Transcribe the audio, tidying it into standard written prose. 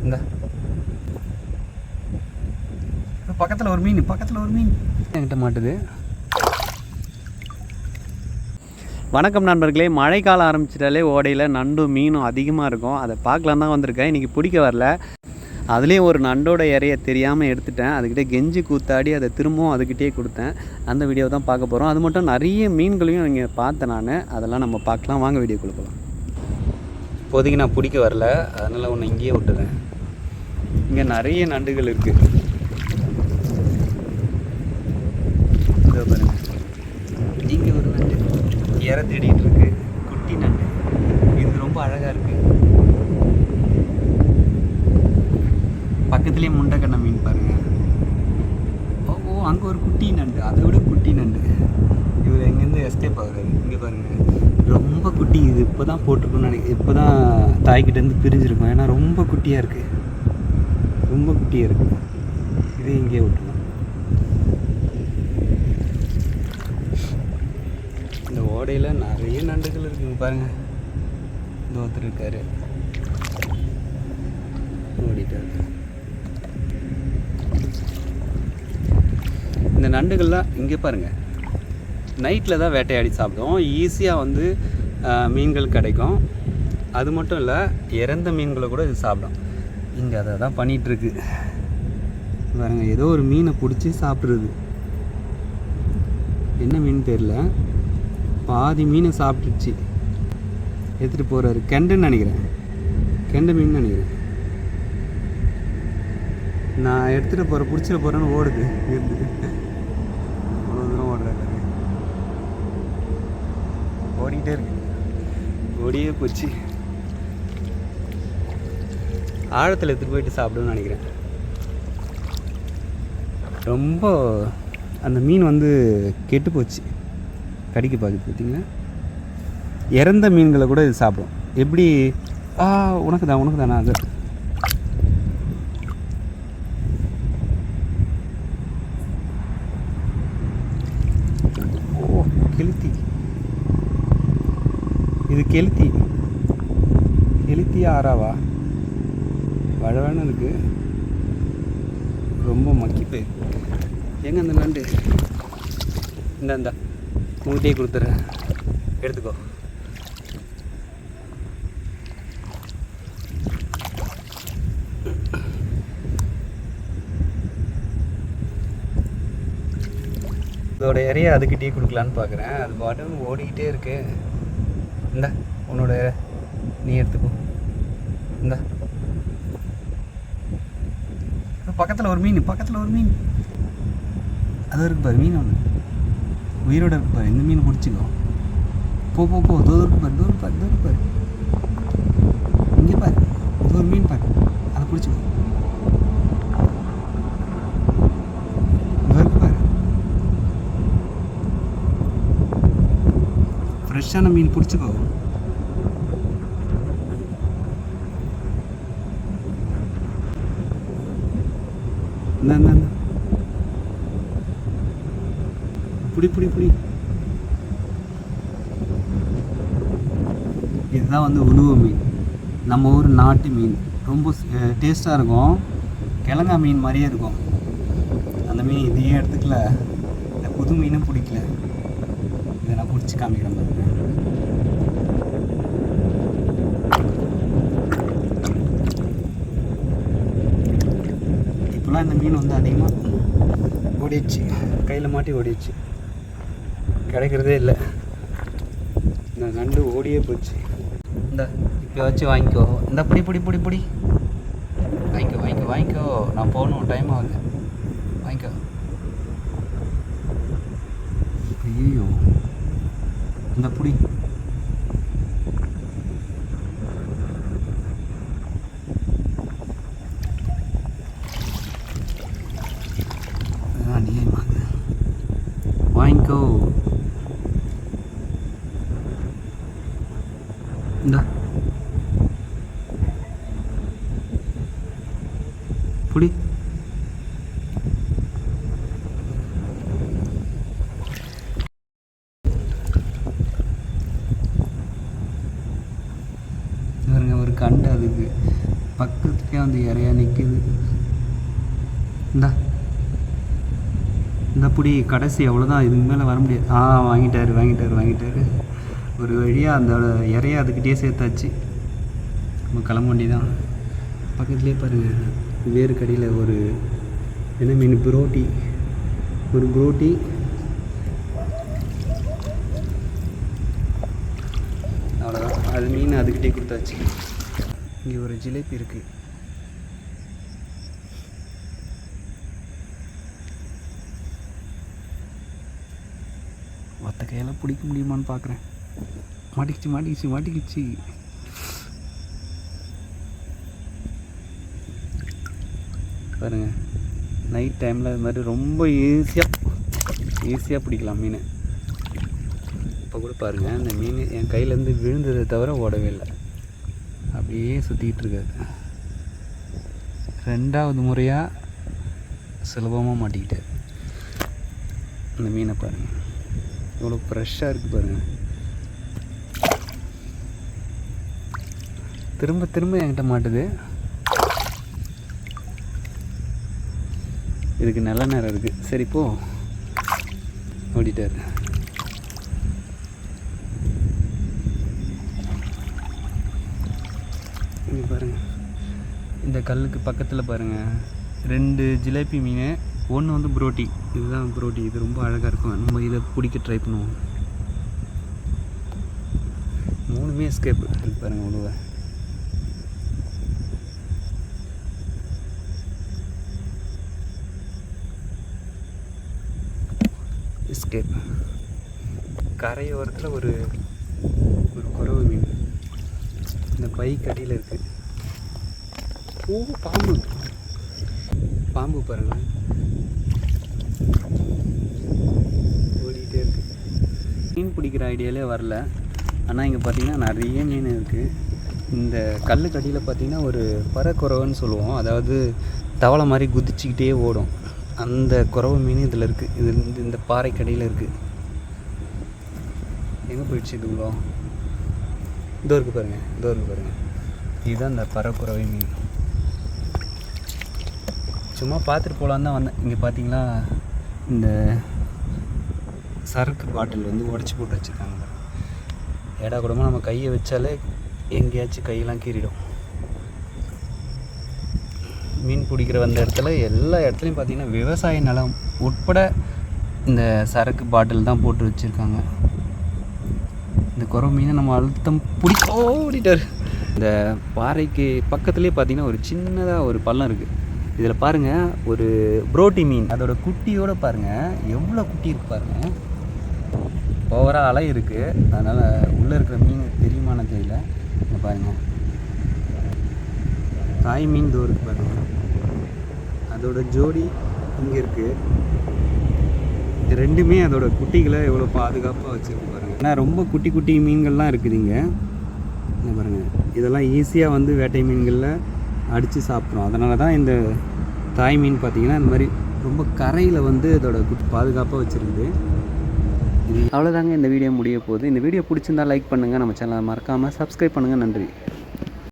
இந்த பக்கத்தில் ஒரு மீன் என்கிட்ட மாட்டுது. வணக்கம் நண்பர்களே. மழைக்காலம் ஆரம்பிச்சிட்டாலே ஓடையில் நண்டும் மீனும் அதிகமாக இருக்கும். அதை பார்க்கலாம் தான் வந்திருக்கேன். இன்றைக்கி பிடிக்க வரல. அதுலேயும் ஒரு நண்டோட இறைய தெரியாமல் எடுத்துட்டேன். அதுக்கிட்டே கெஞ்சி கூத்தாடி அதை திரும்பவும் அதுக்கிட்டே கொடுத்தேன். அந்த வீடியோ தான் பார்க்க போகிறோம். அது மட்டும் நிறைய மீன்களையும் இங்கே பார்த்தேன் நான். அதெல்லாம் நம்ம பார்க்கலாம். வாங்க வீடியோ கொடுக்கலாம். இப்போதைக்கு நான் பிடிக்க வரல, அதனால் ஒன்று இங்கேயே விட்டுறேன். இங்கே நிறைய நண்டுகள் இருக்குது. இதோ பாருங்க, இங்கே ஒரு நண்டு இற தேடிட்டு இருக்கு. குட்டி நண்டு இது ரொம்ப அழகாக இருக்குது. பக்கத்துலேயே முண்டைக்கண்ண மீன் பாருங்கள். ஓ அங்கே ஒரு குட்டி நண்டு, அதை விட குட்டி நண்டு. இவர் எங்கேருந்து எஸ்கேப் ஆகுறாரு. இங்கே பாருங்கள், ரொம்ப குட்டி. இது இப்போ தான் போட்டிருக்குன்னு நினைக்கிறேன். இப்போ தான் தாய்கிட்டேருந்து பிரிஞ்சிருக்கும். ஏன்னா ரொம்ப குட்டியாக இருக்குது, இதே இங்கேயே விட்டுருலாம். இந்த ஓடையில் நிறைய நண்டுகள் இருக்குங்க பாருங்கள். இந்த ஒருத்தர் இருக்காரு, ஓடிட்டாரு. இந்த நண்டுகள்லாம் இங்கே பாருங்கள், நைட்டில் தான் வேட்டையாடி சாப்பிடுவோம். ஈஸியாக வந்து மீன்கள் கிடைக்கும். அது மட்டும் இல்லை, இறந்த மீன்களை கூட இது சாப்பிடும். இங்கே அதை தான் பண்ணிகிட்ருக்கு பாருங்கள். ஏதோ ஒரு மீனை பிடிச்சி சாப்பிட்றது. என்ன மீன் தெரியல. பாதி மீனை சாப்பிட்டுச்சு. எடுத்துகிட்டு போகிறாரு. கெண்டைன்னு நினைக்கிறேன், கெண்டை மீன் நினைக்கிறேன். நான் எடுத்துகிட்டு போகிறேன், பிடிச்சிட போகிறேன்னு ஓடுது. அவ்வளோ தூரம் ஓடுறாரு, ஓடிக்கிட்டே இருக்கு. ஓடியே போச்சு. ஆழத்தில் எடுத்துகிட்டு போயிட்டு சாப்பிடுன்னு நினைக்கிறேன். ரொம்ப அந்த மீன் வந்து கெட்டு போச்சு, கடிக்க பார்க்குது. பார்த்தீங்களா, இறந்த மீன்களை கூட இது சாப்பிடும். எப்படி உனக்கு தானே அது. கெளுத்தி, இது கெளுத்தியா ஆறாவா? வழவன்னு இருக்கு, ரொம்ப மக்கி போய். எங்க அந்த நண்டு? இந்த மூட்டையே கொடுத்துட்றேன், எடுத்துக்கோ. இதோட இறைய அதுக்கிட்டே கொடுக்கலான்னு பார்க்குறேன். அது பாட்டும் ஓடிக்கிட்டே இருக்கு. இந்த உன்னோட நீ எடுத்துக்கோ. இந்த பக்கத்தில் ஒரு மீன், அது இருக்கு பாரு. மீன் ஒன்று உயிரோட இருக்கு பாரு. இந்த மீன் பிடிச்சிக்கோ. போ தோருக்கு பாரு. இங்கே பாரு, இது ஒரு மீன் பாரு, அதை பிடிச்சிக்கோ. ஃப்ரெஷ்ஷான மீன் பிடிச்சிக்கோ. புடி. இதுதான் வந்து உணவு மீன், நம்ம ஊர் நாட்டு மீன். ரொம்ப டேஸ்ட்டாக இருக்கும். கிழங்கா மீன் மாதிரியே இருக்கும் அந்த மீன். இதையே எடுத்துக்கல, இந்த புது மீனும் பிடிக்கல. இதை நான் பிடிச்சி காமிக்கிறேன் பாருங்க. இப்போலாம் இந்த மீன் வந்து அதிகமாக ஓடிடுச்சு, கையில் மாட்டி ஓடிடுச்சு, கிடைக்கிறதே இல்லை. இந்த நண்டு ஓடியே போச்சு. இந்த இப்போ வச்சு வாங்கிக்கோ. இந்த பிடி வாங்கிக்கோ. நான் போகணும், டைம் ஆகுது. வாங்கிக்கோ. ஐயோ, இந்த புடி. வாங்கிக்கோ. இந்த புடி. கண்டு அதுக்கு பக்கத்துலேயே அந்த இறையா நிற்குது. இந்த புடி கடைசி அவ்வளோதான், இதுக்கு மேலே வர முடியாது. வாங்கிட்டாரு. ஒரு வழியாக அந்த இறையா அதுக்கிட்டே சேர்த்தாச்சு. நம்ம கிளம்ப வேண்டி தான். பக்கத்துலேயே பாருங்கள், வேறு கடையில் ஒரு என்ன மீன், புரோட்டி. அவ்வளோதான், அது மீன் அதுக்கிட்டே கொடுத்தாச்சு. இங்கே ஒரு ஜிலேபி இருக்குது. ஒத்த கையில் பிடிக்க முடியுமான்னு பார்க்குறேன். மாட்டிக்கிச்சு. பாருங்கள், நைட் டைமில் இது மாதிரி ரொம்ப ஈஸியாக பிடிக்கலாம் மீன். இப்போ கூட பாருங்கள், அந்த மீன் என் கையிலேருந்து விழுந்ததை தவிர ஓடவே இல்லை, அப்படியே சுற்றிக்கிட்டு இருக்காது. 2வது முறையாக சுலபமாக மாட்டிக்கிட்டார். அந்த மீனை பாருங்கள், இவ்வளோ ஃப்ரெஷ்ஷாக இருக்குது பாருங்கள். திரும்ப என்கிட்ட மாட்டுது. இதுக்கு நல்ல நேரம் இருக்குது. சரி போ, ஓடிட்டார். இங்கே பாருங்கள், இந்த கல்லுக்கு பக்கத்தில் பாருங்கள் 2 ஜிலேபி மீன், ஒன்று வந்து புரோட்டி. இதுதான் புரோட்டி. இது ரொம்ப அழகாக இருக்கும். நம்ம இதை பிடிக்க ட்ரை பண்ணுவோம். 3மே எஸ்கேப் இருக்கு பாருங்கள். உழுவ எஸ்கேப். கரையோரத்தில் ஒரு குறவு மீன் இந்த பைக்கு அடியில் இருக்குது. பாம்பு பாருங்கள், ஓடிக்கிட்டே இருக்குது. மீன் பிடிக்கிற ஐடியாலே வரல. ஆனால் இங்கே பார்த்திங்கன்னா நிறைய மீன் இருக்குது. இந்த கல்லுக்கடியில் பார்த்திங்கன்னா ஒரு பறக்குறவன்னு சொல்லுவோம், அதாவது தவளை மாதிரி குதிச்சிக்கிட்டே ஓடும். அந்த குறவு மீன் இதில் இருக்குது. இது இந்த பாறைக்கடியில் இருக்குது. எங்கே போயிடுச்சு இதுங்களோ? இதோ இருக்குது பாருங்கள். இதுதான் இந்த பறக்குறவை மீன். சும்மா பார்த்துட்டு போகலான்னு தான் வந்தேன். இங்கே பார்த்தீங்களா, இந்த சரக்கு பாட்டில் வந்து உடச்சி போட்டு வச்சுருக்காங்க. ஏடா கூடமாக நம்ம கையை வச்சாலே எங்கேயாச்சும் கையெல்லாம் கீறிடும். மீன் பிடிக்கிற வந்த இடத்துல எல்லா இடத்துலையும் பார்த்திங்கன்னா விவசாய நிலம் உட்பட இந்த சரக்கு பாட்டில் தான் போட்டு வச்சுருக்காங்க. இந்த குறவு மீனை நம்ம அழுத்தம் ஓடிட்டார். இந்த பாறைக்கு பக்கத்துலேயே பார்த்திங்கன்னா ஒரு சின்னதாக ஒரு பள்ளம் இருக்குது. இதில் பாருங்கள், ஒரு புரோட்டி மீன் அதோட குட்டியோடு பாருங்கள் எவ்வளோ குட்டி இருக்குது பாருங்கள். ஓவராக அலை இருக்குது, அதனால் உள்ளே இருக்கிற மீன் தெரியுமான்னு தெரியல. இங்கே பாருங்கள், தாய் மீன் தோ இருக்குது பாருங்கள். அதோட ஜோடி இங்கே இருக்குது. 2மே அதோட குட்டிகளை எவ்வளோ பாதுகாப்பாக வச்சுருக்கு பாருங்கள். ஏன்னா ரொம்ப குட்டி மீன்கள்லாம் இருக்குதுங்க. இங்கே பாருங்கள், இதெல்லாம் ஈஸியாக வந்து வேட்டை மீன்களில் அடித்து சாப்பிட்றோம். அதனால தான் இந்த தாய் மீன் பார்த்திங்கன்னா இந்த மாதிரி ரொம்ப கரையில் வந்து அதோட பாதுகாப்பாக வச்சுருக்குது. அவ்வளோதாங்க, இந்த வீடியோ முடிய போகுது. இந்த வீடியோ பிடிச்சிருந்தால் லைக் பண்ணுங்கள், நம்ம சேனலை மறக்காமல் சப்ஸ்கிரைப் பண்ணுங்கள். நன்றி.